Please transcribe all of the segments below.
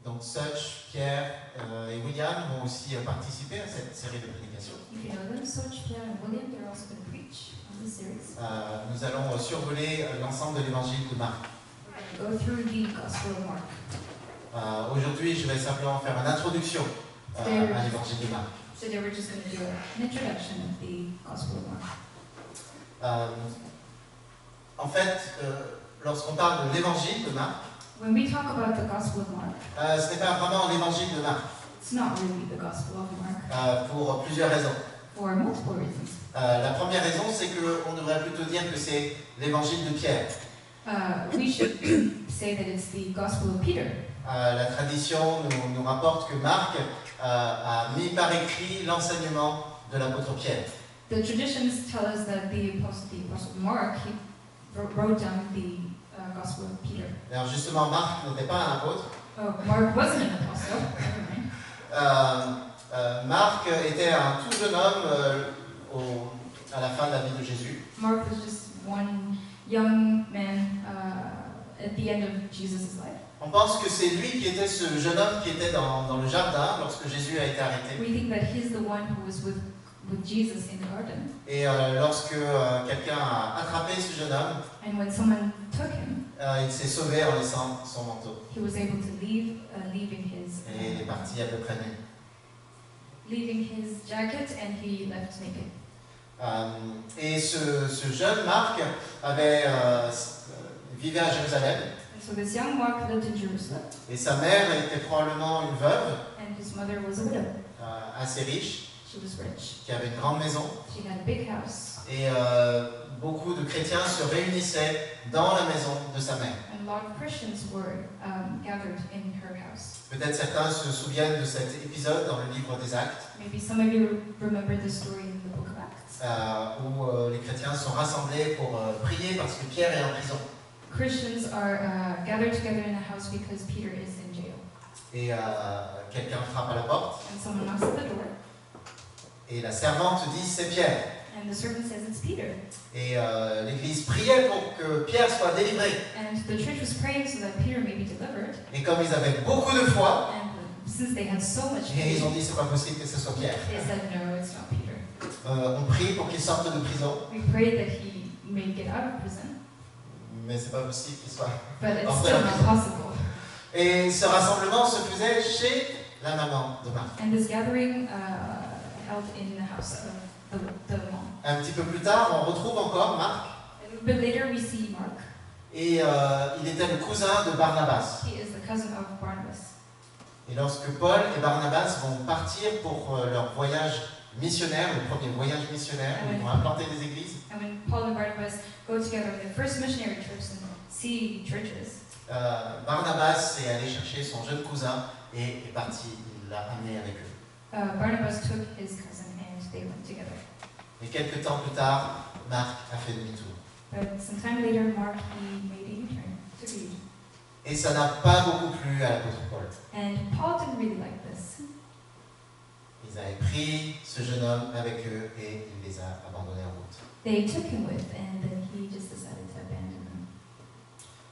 Donc Such, Pierre et William vont aussi participer à cette série de prédications. If you know them, Such, Pierre, and William, they're also going to preach on this series. Nous allons survoler l'ensemble de l'évangile de Marc. We're going to go through the Gospel of Mark. Aujourd'hui, je vais simplement faire une introduction à l'évangile de Marc. Today we're just going to do an introduction of the Gospel of Mark. En fait, lorsqu'on parle de l'évangile de Marc, When we talk about the Gospel of Mark, ce n'est pas vraiment l'évangile de Marc, it's not really the Gospel of Mark pour plusieurs raisons. for multiple reasons. La première raison, c'est qu'on devrait plutôt dire que c'est l'évangile de Pierre. We should say that it's the Gospel of Peter. La tradition nous rapporte que Marc a mis par écrit l'enseignement de l'apôtre Pierre. The traditions tell us that the Apostle Mark, he wrote down the Gospel of Peter. Alors justement, Marc n'était pas un apôtre. Oh, Mark wasn't an apostle. Never mind. Marc était un tout jeune homme à la fin de la vie de Jésus. Mark was just one young man at the end of Jesus' life. On pense que c'est lui qui était ce jeune homme qui était dans le jardin lorsque Jésus a été arrêté. We think that he's the one who was with Jesus in the garden. Et lorsque quelqu'un a attrapé ce jeune homme, And when someone took him, il s'est sauvé en laissant son manteau. he was able to leave, leaving his Et il est parti à peu près nu. leaving his jacket, and he left naked. Et ce jeune Marc vivait à Jérusalem. And so this young Mark lived in Jerusalem, Et sa mère était probablement une veuve and his mother was a widow. assez riche, She was rich. qui avait une grande maison. She had a big house, Et beaucoup de chrétiens se réunissaient dans la maison de sa mère. and a lot of Christians were gathered in her house. Peut-être certains se souviennent de cet épisode dans le livre des Actes, Maybe some of you remember this story in the book of Acts. où les chrétiens sont rassemblés pour prier parce que Pierre est en prison. Christians are gathered together in a house because Peter is in jail. Et quelqu'un frappe à la porte, And someone knocks at the door, et la servante dit « c'est Pierre ». and the servant says it's Peter. Et l'église priait pour que Pierre soit délivré. And the church was praying so that Peter may be delivered. Et comme ils avaient beaucoup de foi, And since they had so much et ils faith, ont dit c'est pas possible que ce soit Pierre. they said, no, it's not Peter. On prie pour qu'il sorte de prison, We pray that he may get out of prison, mais c'est pas possible qu'il soit. but it's still not possible. Et ce rassemblement se faisait chez la maman de Marc. And this gathering held in the house of the mom. Un petit peu plus tard, on retrouve encore Marc, A little bit later, we see Mark. et il était le cousin de Barnabas. He is the cousin of Barnabas. Et lorsque Paul et Barnabas vont partir pour leur voyage missionnaire, le premier voyage missionnaire, où ils vont implanter des églises, And when Paul and Barnabas go together on their first missionary trips and see churches, Barnabas est allé chercher son jeune cousin et est parti, il l'a amené avec eux. Barnabas took his cousin and they went together. Et quelques temps plus tard, Marc a fait demi-tour. But some time later, Mark, he made a U-turn to read. Et ça n'a pas beaucoup plu à l'apôtre Paul. And Paul didn't really like this. Ils avaient pris ce jeune homme avec eux et il les a abandonnés en route. They took him with, and then he just decided to abandon him.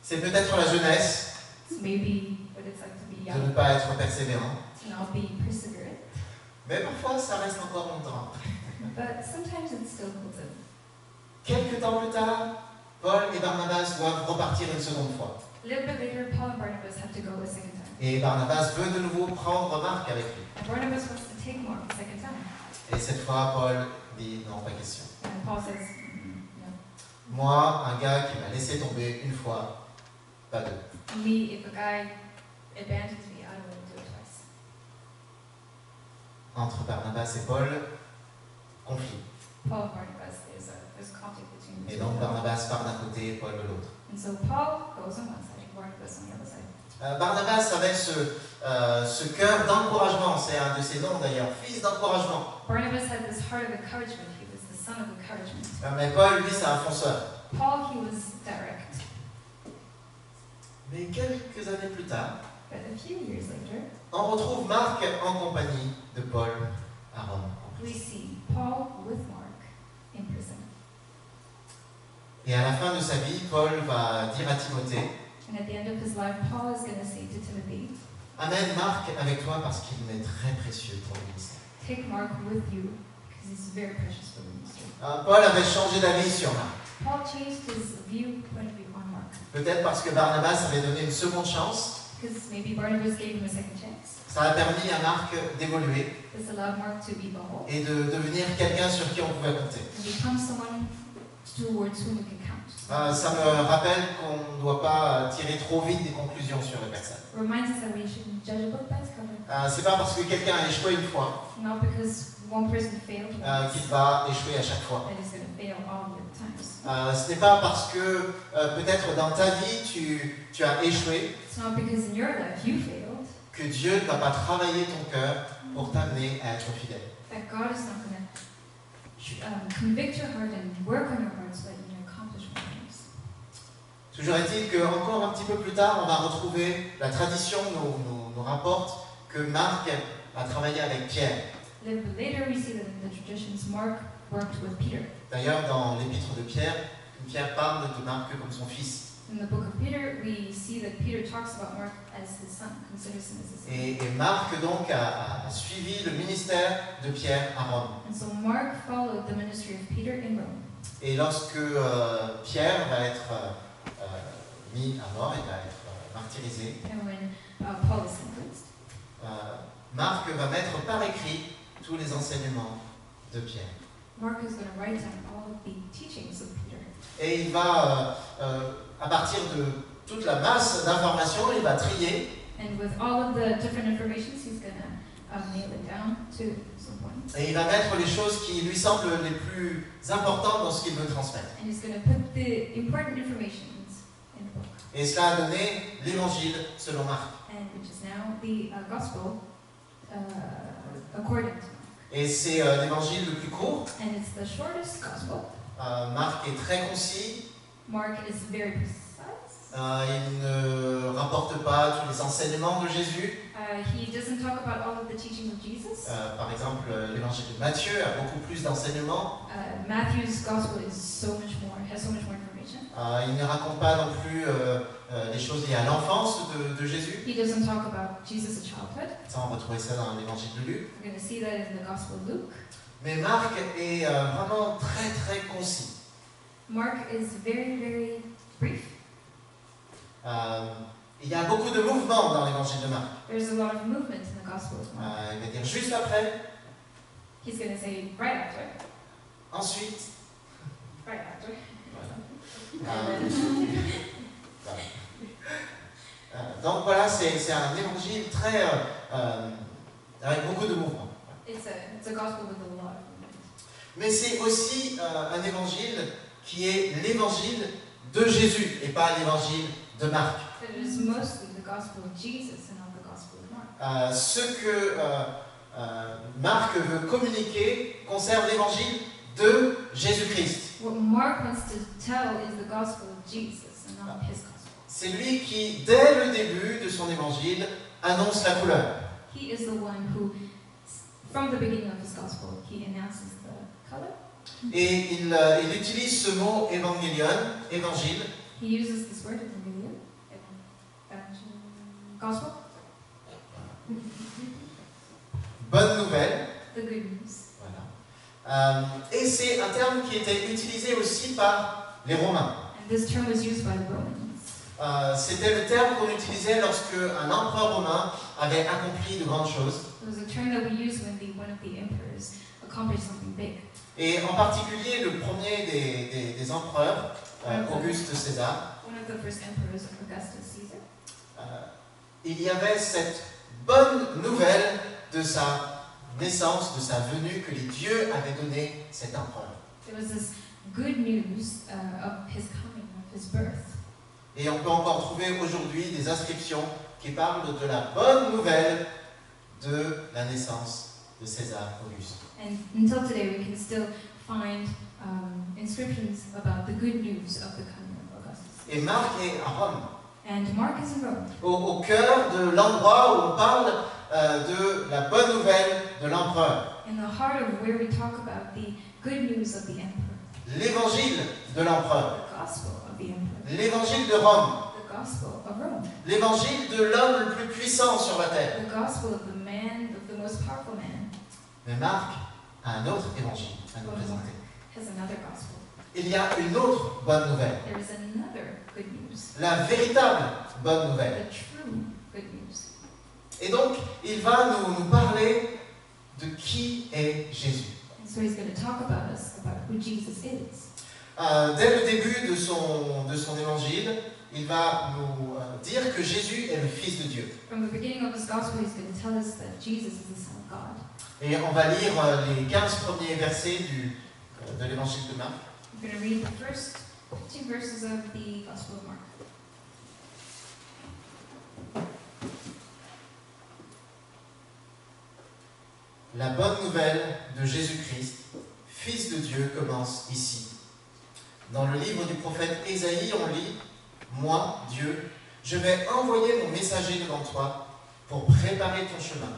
C'est peut-être la jeunesse It's maybe what it's like to be de ne young, pas être persévérant, to not be perseverant. mais parfois ça reste encore longtemps. But sometimes it still holds up. Quelques temps plus tard, Paul et Barnabas doivent repartir une seconde fois. A little bit later, Paul and Barnabas have to go a second time. Et Barnabas veut de nouveau prendre Marc avec lui. And Barnabas wants to take Mark a second time. Et cette fois, Paul dit non, pas question. And Paul says, no. Moi, un gars qui m'a laissé tomber une fois, pas deux. Me, if a guy abandons me, I don't want to do it twice. Entre Barnabas et Paul, conflit. Paul and Barnabas, there's conflict between the Et two. donc Barnabas part d'un côté et Paul de l'autre. And so Paul goes on one side and Barnabas on the other side. Barnabas avait ce cœur d'encouragement, c'est un de ses noms d'ailleurs, fils d'encouragement. Barnabas had this heart of encouragement. He was the son of encouragement. Mais Paul, lui, c'est un fonceur. Paul, he was direct. Mais quelques années plus tard, But a few years later, on retrouve Marc en compagnie de Paul à Rome. we see Paul with Mark in prison. Et à la fin de sa vie, Paul va dire à Timothée And at the end of his life, Paul is going to say to Timothy, amène Marc avec toi parce qu'il m'est très précieux pour le ministère. take Mark with you because he's very precious for the ministry. Paul avait changé d'avis sur Marc. Paul changed his point of view on Mark Peut-être parce que Barnabas avait donné une seconde chance. because maybe Barnabas gave him a second chance. Ça a permis à Marc d'évoluer This allowed Mark to evolve et de devenir quelqu'un sur qui on pouvait compter. and become someone towards whom we can count. Ça me rappelle qu'on ne doit pas tirer trop vite des conclusions sur les personnes. It reminds us that we shouldn't judge a book by its cover. C'est pas parce que quelqu'un a échoué une fois Not because one person failed once qu'il va échouer à chaque fois. that is going to fail all the other times. Ce n'est pas parce que peut-être dans ta vie tu as échoué It's not because in your life you failed que Dieu ne va pas travailler ton cœur pour t'amener à être fidèle. that God is not going to convict your heart and work on your heart so that you can accomplish more things. Toujours est-il qu'encore un petit peu plus tard, on va retrouver, la tradition nous rapporte que Marc a travaillé avec Pierre. Later we see that in the traditions Mark worked with Peter. D'ailleurs, dans l'épître de Pierre, Pierre parle de Marc comme son fils. In the book of Peter, we see that Peter talks about Mark as his son, considers him as his son. Et Marc donc a suivi le ministère de Pierre à Rome. And so Mark followed the ministry of Peter in Rome. Et lorsque Pierre va être mis à mort, il va être martyrisé, And when Paul is sentenced, Marc va mettre par écrit tous les enseignements de Pierre. Mark is going to write down all of the teachings of Peter. Et il va, à partir de toute la masse d'informations, il va trier. And with all of the different informations, he's going to nail it down to some point. Et il va mettre les choses qui lui semblent les plus importantes dans ce qu'il veut transmettre. And he's going to put the important informations in the book. Et cela a donné l'évangile selon Marc. And which is now the gospel according to Mark. Et c'est l'évangile le plus court. And it's the shortest gospel. Marc est très concis. Mark is very precise. Il ne rapporte pas tous les enseignements de Jésus. He doesn't talk about all of the teachings of Jesus. Par exemple, l'évangile de Matthieu a beaucoup plus d'enseignements. Matthew's gospel is has so much more information. Il ne raconte pas non plus les choses liées à l'enfance de Jésus. He doesn't talk about Jesus' childhood. Ça, on va retrouver ça dans l'évangile de Luc. We're going to see that in the gospel of Luke. Mais Marc est vraiment très très concis. Mark is very, very brief. Il y a beaucoup de mouvements dans l'évangile de Marc. There's a lot of movement in the gospel of Mark. Il va dire juste après, He's going to say right after. ensuite. Right after. Voilà. Donc voilà, c'est un évangile très avec beaucoup de mouvements. It's a gospel with a lot of movement. Mais c'est aussi un évangile qui est l'évangile de Jésus et pas l'évangile de Marc. But it is mostly the gospel of Jesus and not the gospel of Mark. Ce que Marc veut communiquer concerne l'évangile de Jésus-Christ. What Mark wants to tell is the gospel of Jesus and not his gospel. C'est lui qui, dès le début de son évangile, annonce la couleur. He is the one who, from the beginning of his gospel, he announces the color. Et il utilise ce mot évangélion, évangile, He uses this word, evangelion, gospel, bonne nouvelle. the good news. Voilà. Et c'est un terme qui était utilisé aussi par les Romains. And this term was used by the Romans. C'était le terme qu'on utilisait lorsque un empereur romain avait accompli de grandes choses. It was a term that we used when one of the emperors accomplished something big. Et en particulier le premier des empereurs, Auguste César, One of the first emperors, Augustus Caesar. Il y avait cette bonne nouvelle de sa naissance, de sa venue, que les dieux avaient donné cet empereur. There was this good news of his coming, of his birth. Et on peut encore trouver aujourd'hui des inscriptions qui parlent de la bonne nouvelle de la naissance de César Auguste. And until today, we can still find inscriptions about the good news of the coming of Augustus. Et Marc est à Rome, And Mark is in Rome, au cœur de l'endroit où on parle de la bonne nouvelle de l'empereur, in the heart of where we talk about the good news of the emperor, l'évangile de l'empereur, the gospel of the emperor, l'évangile de Rome. the gospel of Rome, l'évangile de l'homme le plus puissant sur la terre. the gospel of the man, of the most powerful man, Mais Marc a un autre évangile à nous présenter. has another gospel. Il y a une autre bonne nouvelle, There is another good news, la véritable bonne nouvelle. the true good news. Et donc, il va nous parler de qui est Jésus. And so he's going to talk about us, about who Jesus is. Dès le début de son évangile, il va nous dire que Jésus est le Fils de Dieu. From the beginning of his gospel, he's going to tell us that Jesus is the Son of God. Et on va lire les 15 premiers versets de l'évangile de Marc. I'm going to read the first 15 verses of the Gospel of Mark. La bonne nouvelle de Jésus-Christ, Fils de Dieu, commence ici. Dans le livre du prophète Ésaïe, on lit « Moi, Dieu, je vais envoyer mon messager devant toi pour préparer ton chemin.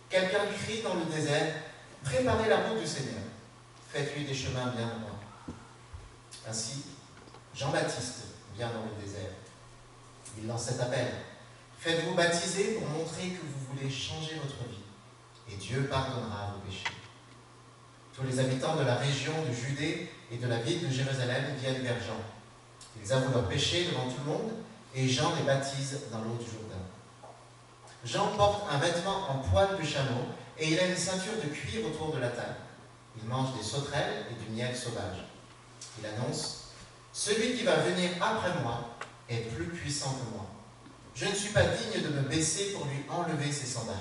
Quelqu'un crie dans le désert, préparez la route du Seigneur, faites-lui des chemins bien droits. » Ainsi, Jean-Baptiste vient dans le désert. Il lance cet appel. Faites-vous baptiser pour montrer que vous voulez changer votre vie, et Dieu pardonnera vos péchés. Tous les habitants de la région de Judée et de la ville de Jérusalem viennent vers Jean. Ils avouent leurs péchés devant tout le monde, et Jean les baptise dans l'eau du Jourdain. Jean porte un vêtement en poil de chameau, et il a une ceinture de cuir autour de la taille. Il mange des sauterelles et du miel sauvage. Il annonce « Celui qui va venir après moi est plus puissant que moi. Je ne suis pas digne de me baisser pour lui enlever ses sandales.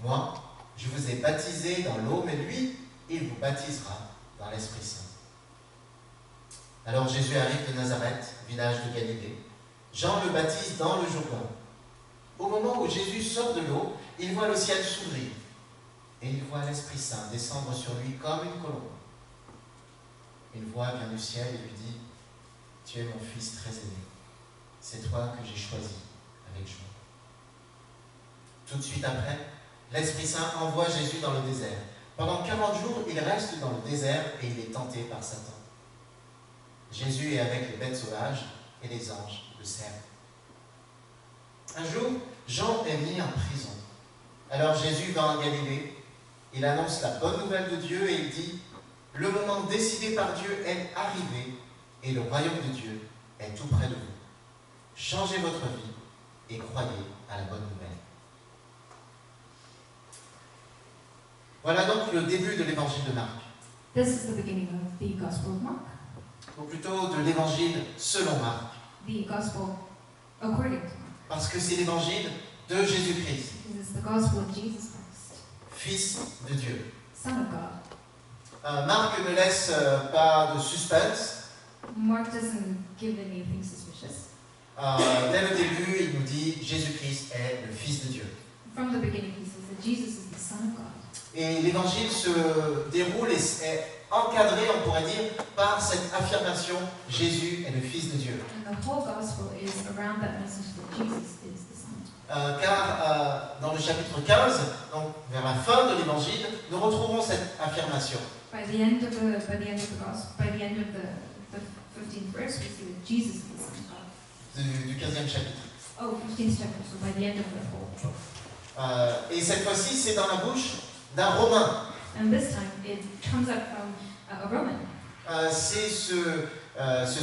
Moi, je vous ai baptisé dans l'eau, mais lui, il vous baptisera dans l'Esprit Saint. » Alors Jésus arrive de Nazareth, village de Galilée. Jean le baptise dans le Jourdain. Au moment où Jésus sort de l'eau, il voit le ciel s'ouvrir et il voit l'Esprit Saint descendre sur lui comme une colombe. Une voix vient du ciel et lui dit « Tu es mon Fils très aimé, c'est toi que j'ai choisi avec joie. » Tout de suite après, l'Esprit Saint envoie Jésus dans le désert. Pendant 40 jours, il reste dans le désert et il est tenté par Satan. Jésus est avec les bêtes sauvages et les anges le servent. Un jour, Jean est mis en prison. Alors Jésus va en Galilée, il annonce la bonne nouvelle de Dieu et il dit « Le moment décidé par Dieu est arrivé et le royaume de Dieu est tout près de vous. Changez votre vie et croyez à la bonne nouvelle. » Voilà donc le début de l'évangile de Marc. This is the beginning of the Gospel of Mark, Ou plutôt de l'évangile selon Marc. the Gospel according to Mark. Parce que c'est l'évangile de Jésus-Christ, This is the Gospel of Jesus Christ, Fils de Dieu. Son of God. Marc ne laisse pas de suspense. Mark doesn't give anything suspicious. Dès le début, il nous dit Jésus-Christ est le Fils de Dieu. From the beginning, he says that Jesus is the Son of God. Et l'évangile se déroule et est encadré, on pourrait dire, par cette affirmation Jésus est le Fils de Dieu. And the whole Gospel is around that message that Jesus is the Son of God. Car dans le chapitre 15, donc vers la fin de l'évangile, nous retrouvons cette affirmation. By the end of the Gospel, by the end of the 15th verse, we see that Jesus is the Son of God. Du 15e chapitre. Oh, 15th chapter, so by the end of the whole. Et cette fois-ci, c'est dans la bouche d'un Romain. And this time, it comes up from a Roman. C'est ce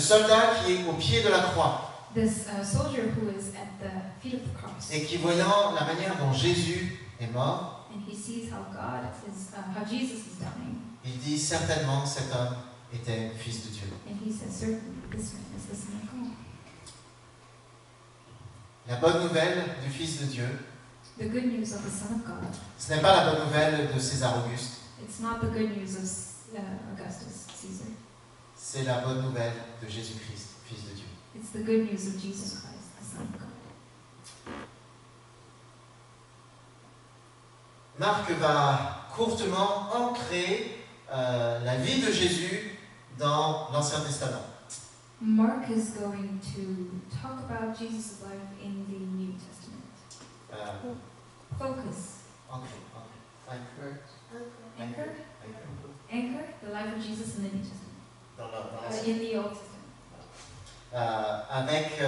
soldat qui est au pied de la croix This soldier who is at the feet of the cross, et qui, voyant la manière dont Jésus est mort, and he sees how how Jesus is dying, il dit certainement cet homme était fils de Dieu. and he says, certainly this man is the Son of God. La bonne nouvelle du Fils de Dieu, The good news of the Son of God. ce n'est pas la bonne nouvelle de César Auguste, It's not the good news of Augustus Caesar. c'est la bonne nouvelle de Jésus-Christ, Fils de Dieu. It's the good news of Jesus Christ, the Son of God. Marc va courtement ancrer la vie de Jésus dans l'Ancien Testament. Mark is going to talk about Jesus' life in the New Testament. Focus. Anchor the life of Jesus in the New Testament. In the Old Testament. Avec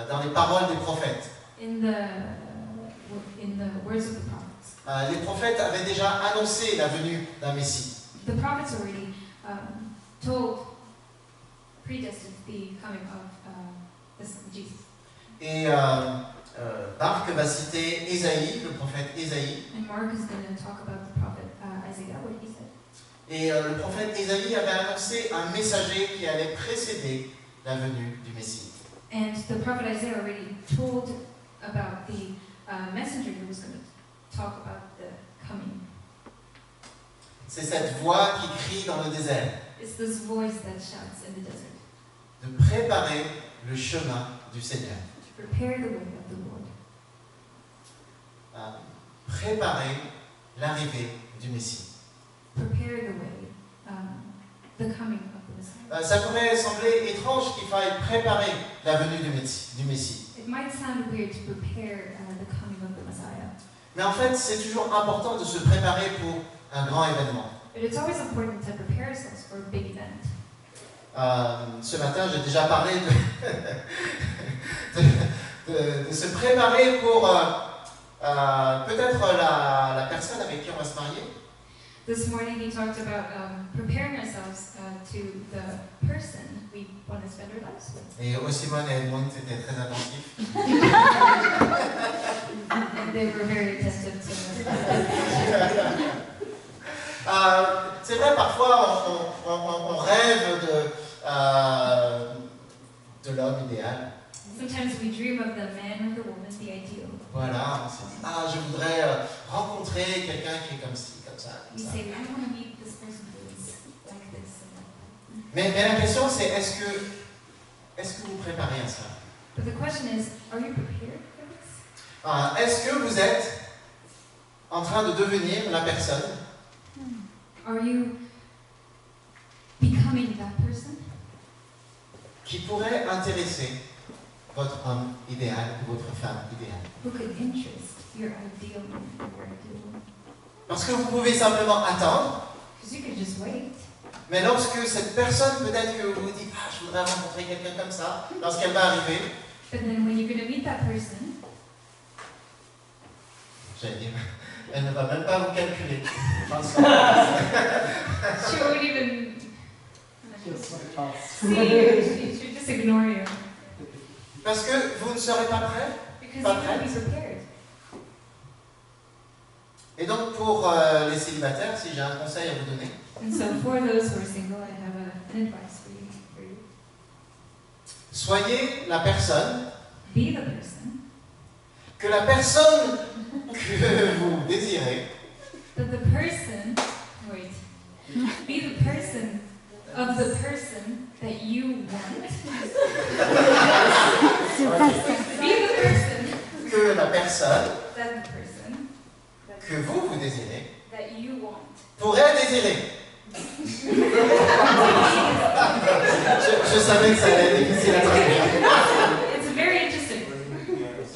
dans les paroles des prophètes. In the words of the prophets. Les prophètes avaient déjà annoncé la venue d'un Messie. The prophets already predestined the coming of Jesus. Et Marc va citer Ésaïe, le prophète Ésaïe. And Mark is going to talk about the prophet Isaiah, what he said. Et le prophète Ésaïe avait annoncé un messager qui allait précéder la venue du Messie. And the prophet Isaiah already told about the messenger who was going to talk about the coming. C'est cette voix qui crie dans le désert. It's this voice that shouts in the desert. De préparer le chemin du Seigneur. To prepare the way of the Lord. Préparer l'arrivée du Messie. Prepare the way, the coming of the Messiah. Ça pourrait sembler étrange qu'il faille préparer la venue du Messie. It might sound weird to prepare the coming of the Messiah. Mais en fait, c'est toujours important de se préparer pour un grand événement. But it's always important to prepare ourselves for a big event. Ce matin, j'ai déjà parlé de se préparer pour peut-être la personne avec qui on va se marier. This morning he talked about preparing ourselves to the person we want to spend our lives with. Et Osimone et Edmond étaient très attentifs. And they were very attentive to c'est vrai, parfois on rêve de l'homme idéal. Sometimes we dream of the man or the woman, the ideal. Voilà, on se dit, je voudrais rencontrer quelqu'un qui est comme ci, comme ça. We say, I want to meet this person who is like this and like that. Mais la question c'est, est-ce que vous préparez à ça? But the question is, are you prepared for this? Est-ce que vous êtes en train de devenir la personne? Are you becoming that person? Qui pourrait intéresser votre homme idéal ou votre femme idéale. Who could interest your ideal man or your ideal woman? Parce que vous pouvez simplement attendre. Because you could just wait. Mais lorsque cette personne, peut-être que vous vous dites, je voudrais rencontrer quelqu'un comme ça, lorsqu'elle va arriver. But then when you're going to meet that person, j'allais dire, elle ne va même pas vous calculer. She won't even see you. She'll just ignore you. Parce que vous ne serez pas prêt. Because you won't be prepared. Et donc pour les célibataires, si j'ai un conseil à vous donner. And so for those who are single, I have an advice for you. Soyez la personne. Be the person. Que la personne que vous désirez. That the person, wait. Be the person of the person that you want. Be the person. Que la personne. That the person. Que vous désirez. That you want. Pourrait désirer. je savais que ça allait être difficile à traduire. It's very interesting.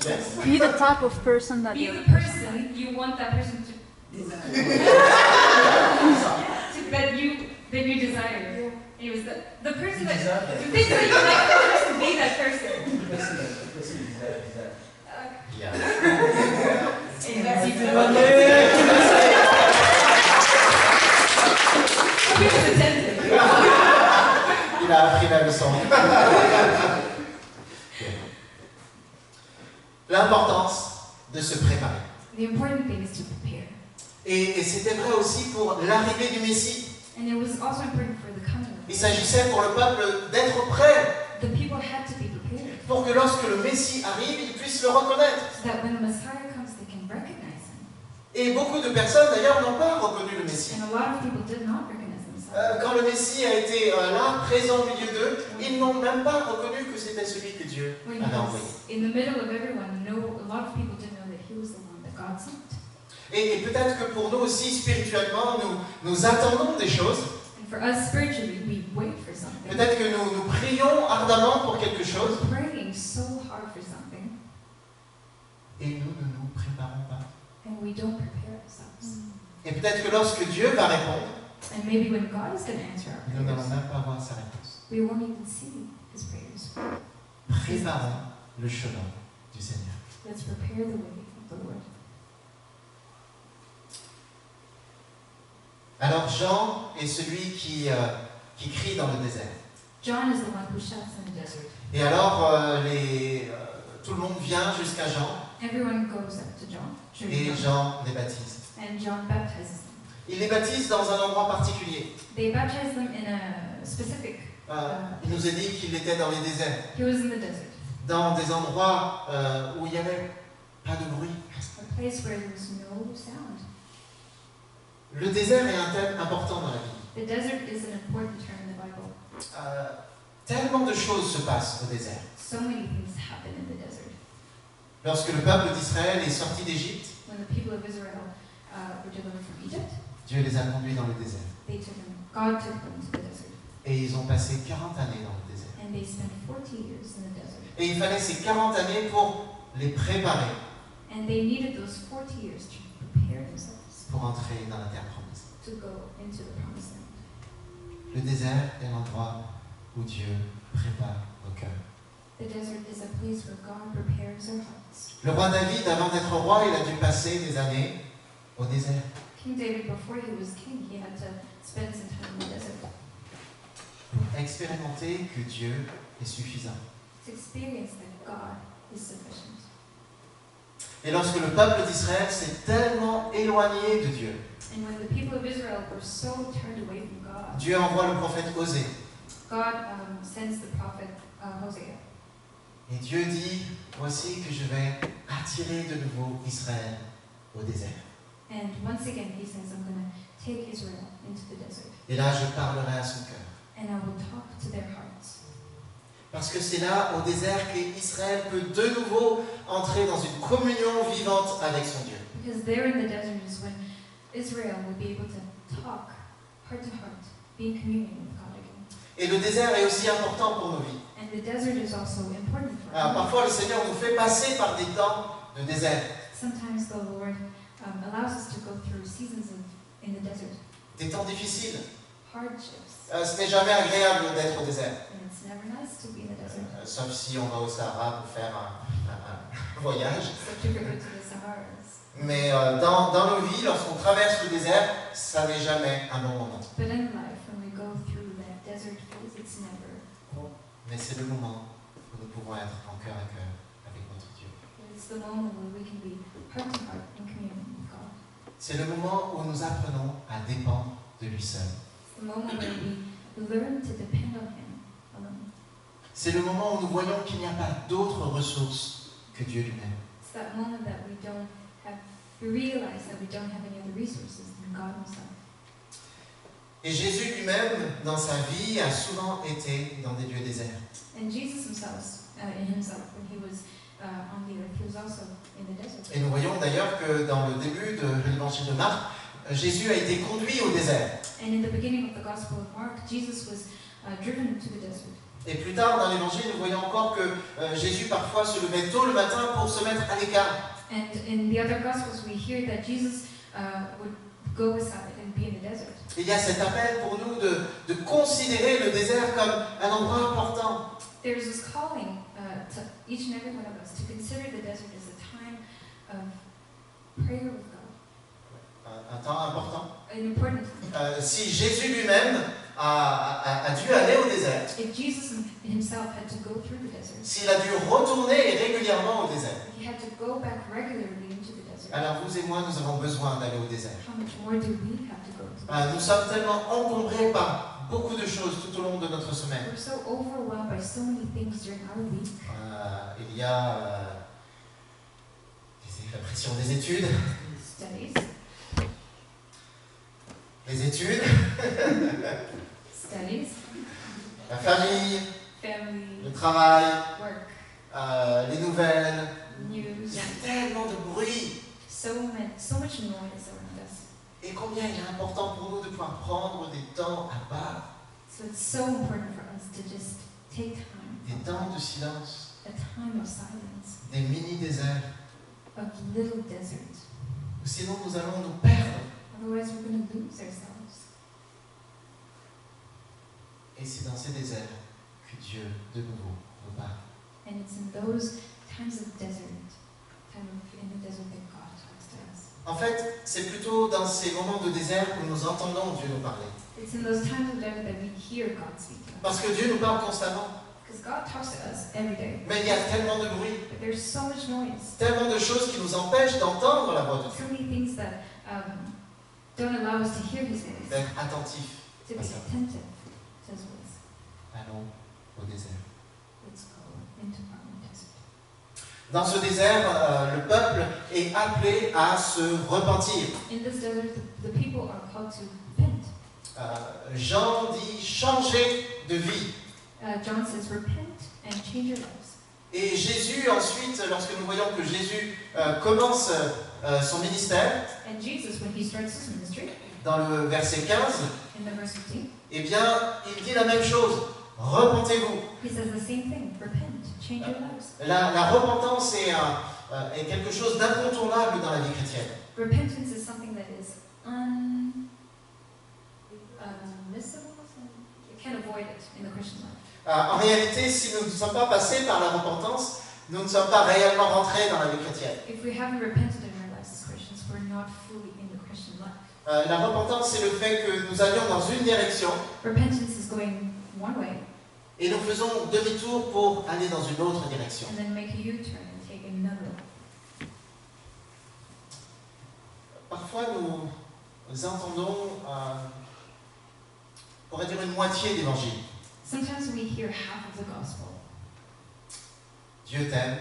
Yes. Be the type of person that Be the person you want that person to that you desire. It was the person that the thing that you like the person be that person. Yeah. Il a appris la leçon. L'importance de se préparer. The important thing is to prepare. Et c'était vrai aussi pour l'arrivée du Messie. And it was also important for the coming. Il s'agissait pour le peuple d'être prêt. The people had to be prepared. Pour que lorsque le Messie arrive, ils puissent le reconnaître. So that when the Messiah comes, they can recognize him. Et beaucoup de personnes d'ailleurs n'ont pas reconnu le Messie. And a lot of people did not recognize the Messiah. Quand le Messie a été là, présent au milieu d'eux, ils n'ont même pas reconnu que c'était celui que Dieu avait envoyé. In the middle of everyone, a lot of people didn't know that he was the one that God sent. Et peut-être que pour nous aussi, spirituellement, nous attendons des choses. And for us spiritually, we wait for something. Peut-être que nous prions ardemment pour quelque chose. Praying so hard for something. Et nous ne nous préparons pas. And we don't prepare ourselves. Et peut-être que lorsque Dieu va répondre, And maybe when God is going to answer our nous n'allons prayers, même pas voir sa réponse. we won't even see his prayers. Préparons le chemin du Seigneur. Let's prepare the way of the Lord. Alors Jean est celui qui crie dans le désert. John is the one who shouts in the desert. Et alors tout le monde vient jusqu'à Jean. Everyone goes up to John. Et Jean les baptise. And John baptizes them. Il les baptise dans un endroit particulier. They baptize them in a specific. Il nous a dit qu'il était dans les déserts. He was in the desert. Dans des endroits où il n'y avait pas de bruit. A place where there was no sound. Le désert est un thème important dans la vie. The desert is an important term in the Bible. Tellement de choses se passent au désert. So many things happen in the desert. Lorsque le peuple d'Israël est sorti d'Égypte, When the people of Israel were delivered from Egypt, Dieu les a conduits dans le désert. God took them to the desert. Et ils ont passé 40 années dans le désert. And they spent 40 years in the desert. Et il fallait ces 40 années pour les préparer And they needed those 40 years to prepare themselves pour entrer dans la terre promise. to go into the promised land. Le désert est l'endroit où Dieu prépare nos cœurs. The desert is a place where God prepares our hearts. Le roi David, avant d'être roi, il a dû passer des années au désert. King David, before he was king, he had to spend some time in the desert Pour expérimenter que Dieu est suffisant. to experience that God is sufficient. Et lorsque le peuple d'Israël s'est tellement éloigné de Dieu, And when the people of Israel were so turned away from God, Dieu envoie le prophète Osée. God sends the prophet Hosea. Et Dieu dit, voici que je vais attirer de nouveau Israël au désert. And once again, he says, I'm going to take Israel into the desert, Et là, je parlerai à son cœur. and I will talk to their hearts. Parce que c'est là, au désert, qu'Israël peut de nouveau entrer dans une communion vivante avec son Dieu. Because there in the desert is when Israel will be able to talk heart to heart, be in communion with God again. Et le désert est aussi important pour nos vies. And the desert is also important for Alors, us. parfois, le Seigneur nous fait passer par des temps de désert, Sometimes the Lord allows us to go through seasons in the desert, des temps difficiles. hardships, Ce n'est jamais agréable d'être au désert. and it's never nice to be in the desert. Sauf si on va au Sahara pour faire un voyage. Except if you go to the Saharas. Mais dans nos vies, lorsqu'on traverse le désert, ça n'est jamais un bon moment. But in life, when we go through that desert phase, it's never cool. Mais c'est le moment où nous pouvons être en cœur à cœur avec notre Dieu. It's the moment where we can be heart to heart in communion with God. C'est le moment où nous apprenons à dépendre de lui seul. It's the moment where we learn to depend on Him alone. C'est le moment où nous voyons qu'il n'y a pas d'autres ressources que Dieu lui-même. It's that moment that we realize that we don't have any other resources than God Himself. Et Jésus lui-même, dans sa vie, a souvent été dans des lieux déserts. And Jesus Himself, when He was on the earth, He was also in the desert. Et nous voyons d'ailleurs que dans le début de l'évangile de Marc, Jésus a été conduit au désert. And in the beginning of the Gospel of Mark, Jesus was driven to the desert. Et plus tard dans l'évangile, nous voyons encore que Jésus parfois se levait tôt le matin pour se mettre à l'écart. And in the other Gospels, we hear that Jesus would go aside and be in the desert. Il y a cet appel pour nous de considérer le désert comme un endroit important. There is this calling to each and every one of us to consider the desert as a time of prayer with God. Un temps important. An important time. Si Jésus lui-même a dû aller au désert, If Jesus Himself had to go through the desert, s'il a dû retourner régulièrement au désert, He had to go back regularly into the desert. alors vous et moi, nous avons besoin d'aller au désert. How much more do we have to go to the desert? Nous sommes tellement encombrés par beaucoup de choses tout au long de notre semaine. We're so overwhelmed by so many things during our week. Il y a la pression des études, Studies, la famille, family, le travail, work, les nouvelles. news, Il y a tellement de bruit. so much noise around us. Et combien il est important pour nous de pouvoir prendre des temps à part, So it's so important for us to just take time, des temps de silence, a time of silence, des mini-déserts. of little deserts. Sinon, nous allons nous perdre. Otherwise, we're going to lose ourselves. Et c'est dans ces déserts que Dieu, de nouveau, nous parle. And it's in those times of desert, in the desert that God talks to us. En fait, c'est plutôt dans ces moments de désert que nous entendons Dieu nous parler. It's in those times of desert that we hear God speak to us. Parce que Dieu nous parle constamment. Because God talks to us every day. Mais il y a tellement de bruit, But there's so much noise. tellement de choses qui nous empêchent d'entendre la voix de Dieu. So many things that don't allow us to hear His voice. D'être attentif. To be attentive to His voice. Allons au désert. Let's go into our own desert. Dans ce désert, le peuple est appelé à se repentir. In this desert, the people are called to repent. Jean dit changer de vie. John says, repent and change your lives. Et Jésus, ensuite, lorsque nous voyons que Jésus commence son ministère, And Jesus, when he starts his ministry, dans le verset 15, in the verse 15, eh bien, il dit la même chose. Repentez-vous. he says the same thing. Repent, change your lives. La repentance est quelque chose d'incontournable dans la vie chrétienne. Repentance is something that is unmissable. You can't avoid it in the Christian life. En réalité, si nous ne sommes pas passés par la repentance, nous ne sommes pas réellement rentrés dans la vie chrétienne. If we haven't repented in our lives as Christians, we're not fully in the Christian life. La repentance, c'est le fait que nous allions dans une direction Repentance is going one way et nous faisons demi-tour pour aller dans une autre direction. and then make a U-turn and take another way. Parfois, nous entendons, on va dire, une moitié d'évangile. Sometimes we hear half of the gospel. Dieu t'aime,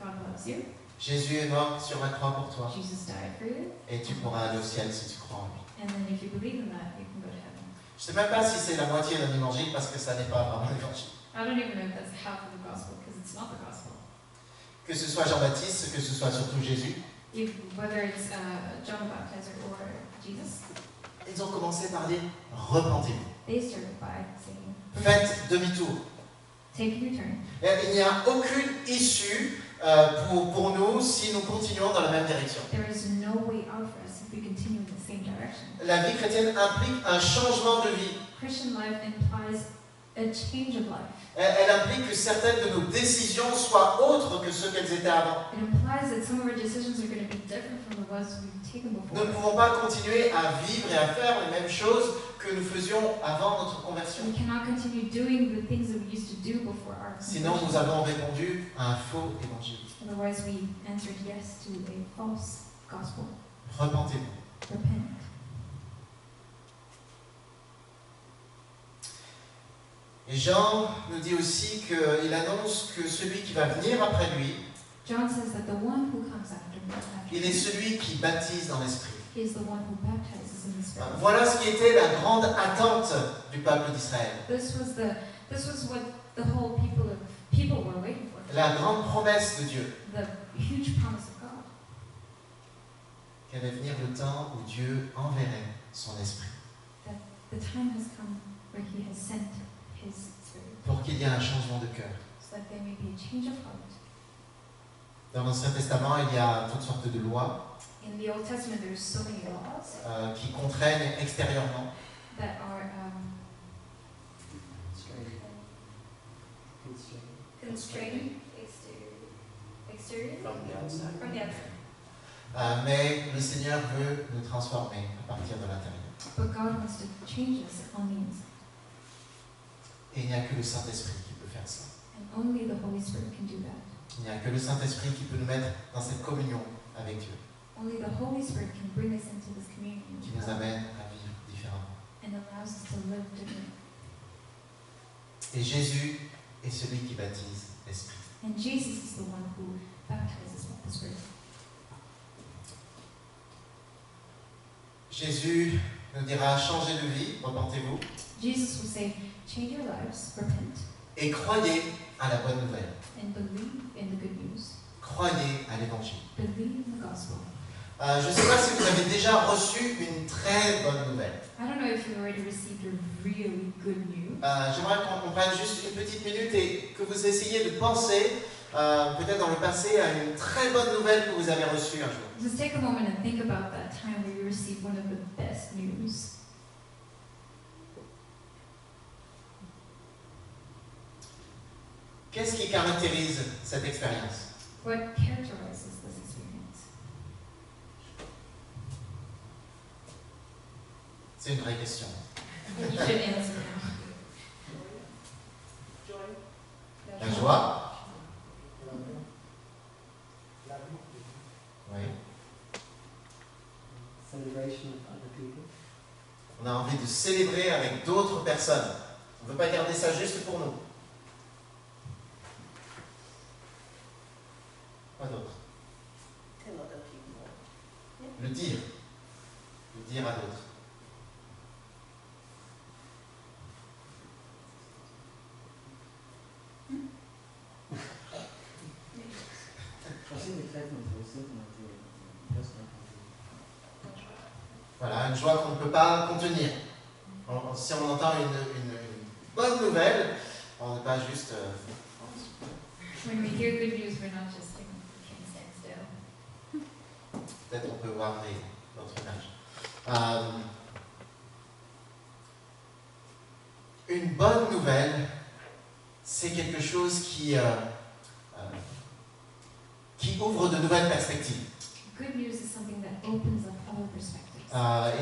God loves you. Jésus est mort sur la croix pour toi Jesus died for you. et tu pourras aller au ciel si tu crois en lui. And then if you believe in that, you can go to heaven. Je ne sais même pas si c'est la moitié d'un évangile parce que ça n'est pas vraiment l'évangile. I don't even know if that's half of the gospel because it's not the gospel. Que ce soit Jean-Baptiste, que ce soit surtout Jésus, Whether it's John the Baptizer or Jesus, ils ont commencé par dire repentez-vous. they started by saying, Faites demi-tour. take a U-turn. Il n'y a aucune issue pour nous si nous continuons dans la même direction. There is no way out for us if we continue in the same direction. La vie chrétienne implique un changement de vie. Christian life implies a change of life. Elle implique que certaines de nos décisions soient autres que ce qu'elles étaient avant. It implies that some of our decisions are going to be different from the ones we've taken Nous before. ne pouvons pas continuer à vivre et à faire les mêmes choses que nous faisions avant notre conversion. We cannot continue doing the things that we used to do before our Sinon, nous conversion. avons répondu à un faux évangile. Otherwise, we answered yes to a false gospel. Repentez-vous. Repent. Et Jean nous dit aussi qu'il annonce que celui qui va venir après lui, John says that the one who comes after il est celui qui baptise dans l'Esprit. is the one who baptizes in the Spirit. Voilà ce qui était la grande attente du peuple d'Israël. This was what the whole people were waiting for. La grande promesse de Dieu. The huge promise of God. Qu'il allait venir le temps où Dieu enverrait son Esprit. The time has come where He has sent His Spirit. Pour qu'il y ait un changement de cœur. So that there may be a change of heart. Dans l'Ancien Testament, il y a toutes sortes de lois In the Old Testament, there's so many laws qui contraignent extérieurement. that are constraining exterior from the outside. Mais le Seigneur veut nous transformer à partir de l'intérieur. But God wants to change us on the inside. Et il n'y a que le Saint-Esprit qui peut faire ça. And only the Holy Spirit can do that. Il n'y a que le Saint-Esprit qui peut nous mettre dans cette communion avec Dieu, Only the Holy Spirit can bring us into this communion qui nous amène à vivre différemment. and allows us to live differently. Et Jésus est celui qui baptise l'Esprit. And Jesus is the one who baptizes with the Spirit. Jésus nous dira changez de vie, repentez-vous, Jesus will say, change your lives, repent, et croyez à la bonne nouvelle. and believe in the good news. Croyez à l'Évangile. Believe in the gospel. Je ne sais pas si vous avez déjà reçu une très bonne nouvelle. I don't know if you've already received a really good news. J'aimerais qu'on prenne juste une petite minute et que vous essayiez de penser, peut-être dans le passé, à une très bonne nouvelle que vous avez reçue un jour. Just take a moment and think about that time where you received one of the best news. Qu'est-ce qui caractérise cette expérience? What characterizes this experience? C'est une vraie question. You should answer now. La joie. Oui. Celebration of other people. On a envie de célébrer avec d'autres personnes. On ne veut pas garder ça juste pour nous. Quoi d'autre? Le dire. Le dire à d'autres. Voilà, une joie qu'on ne peut pas contenir. Si on entend une bonne nouvelle, on n'est pas juste... When we hear good news, we're not just can't stand still. Peut-être on peut voir d'autres images. Une bonne nouvelle, c'est quelque chose qui ouvre de nouvelles perspectives. Good news is something that opens up other perspectives.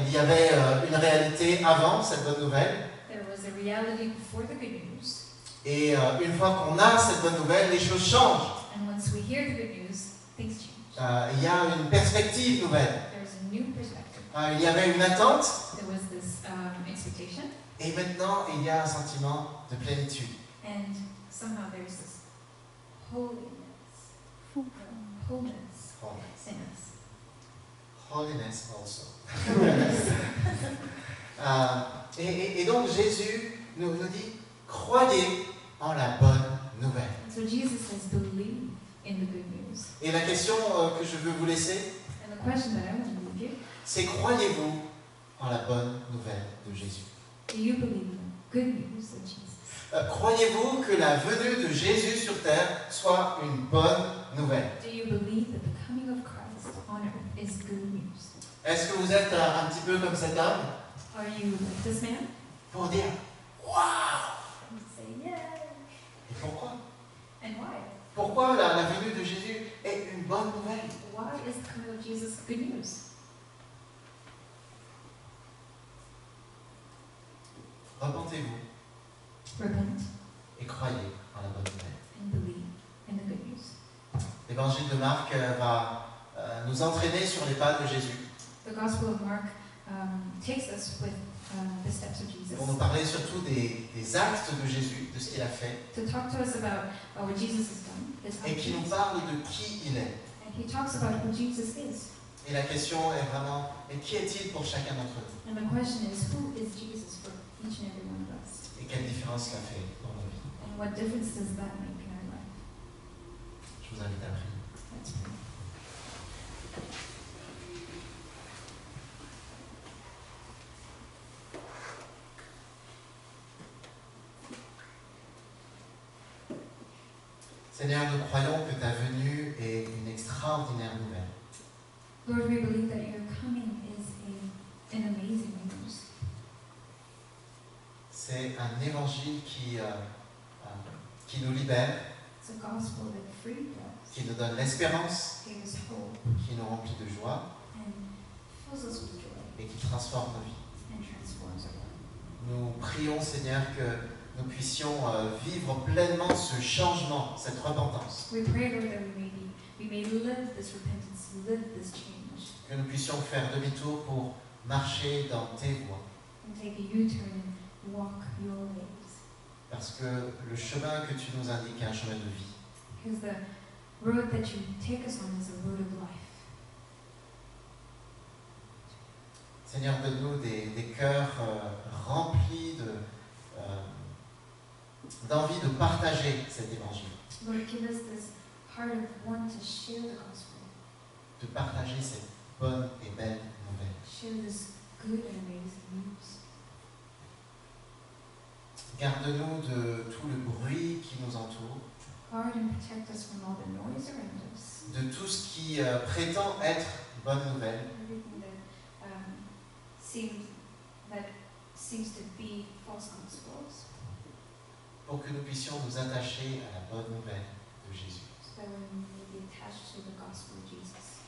Il y avait une réalité avant cette bonne nouvelle. There was a reality before the good news. Et une fois qu'on a cette bonne nouvelle, les choses changent. And once we hear the good news, things change. Il y a une perspective nouvelle. There's a new perspective. Il y avait une attente. There was this expectation. Et maintenant, il y a un sentiment de plénitude. And somehow there's this wholeness in us. Holiness also. Et donc Jésus nous dit, croyez en la bonne nouvelle. So Jesus says, believe in the good news. Et la question que je veux vous laisser, And the question that I want to leave you, c'est croyez-vous en la bonne nouvelle de Jésus? do you believe in the good news of Jesus? Croyez-vous que la venue de Jésus sur terre soit une bonne nouvelle? Do you believe that the coming of Christ on earth is good news? Est-ce que vous êtes un petit peu comme cet homme Are you like this man? pour dire waouh? And say, yeah. Et pourquoi? And why? Pourquoi la venue de Jésus est une bonne nouvelle? Why is the coming of Jesus good news? Repentez-vous Repent et croyez en la bonne nouvelle. and believe in the good news. L'évangile de Marc va nous entraîner sur les pas de Jésus. The Gospel of Mark takes us with the steps of Jesus. Pour nous parler surtout des actes de Jésus, de ce qu'il a fait, To talk to us about what Jesus has done, his et qui nous actions. parle de qui il est. And he talks about who Jesus is. Et la question est vraiment, et qui est-il pour chacun d'entre nous? And the question is, who is Jesus for each and every one of us? Et quelle différence cela fait dans nos vies? And what difference does that make in our life? Je vous invite à prier. Let's pray. Seigneur, nous croyons que ta venue est une extraordinaire nouvelle. Lord, we believe that your coming is an amazing news. C'est un évangile qui nous libère, It's a gospel that freed us, qui nous donne l'espérance, gave us hope, qui nous remplit de joie and fills us with joy et qui transforme nos vies. and transforms our life. Nous prions, Seigneur, que nous puissions vivre pleinement ce changement, cette repentance. We pray, Lord, that we may live this repentance, live this change, Que nous puissions faire demi-tour pour marcher dans tes voies. and take a U-turn and walk your ways. Parce que le chemin que tu nous indiques est un chemin de vie. Because the road that you take us on is a road of life. Seigneur, donne-nous des cœurs remplis d'envie de partager cet évangile, Lord, give us this heart of one to share the gospel, de partager cette bonne et belle nouvelle. share this good and amazing news. Garde-nous de tout le bruit qui nous entoure, Guard and protect us from all the noise around us, de tout ce qui prétend être bonne nouvelle, everything that seems to be false gospels. pour que nous puissions nous attacher à la bonne nouvelle de Jésus. So that we may be attached to the gospel of Jesus.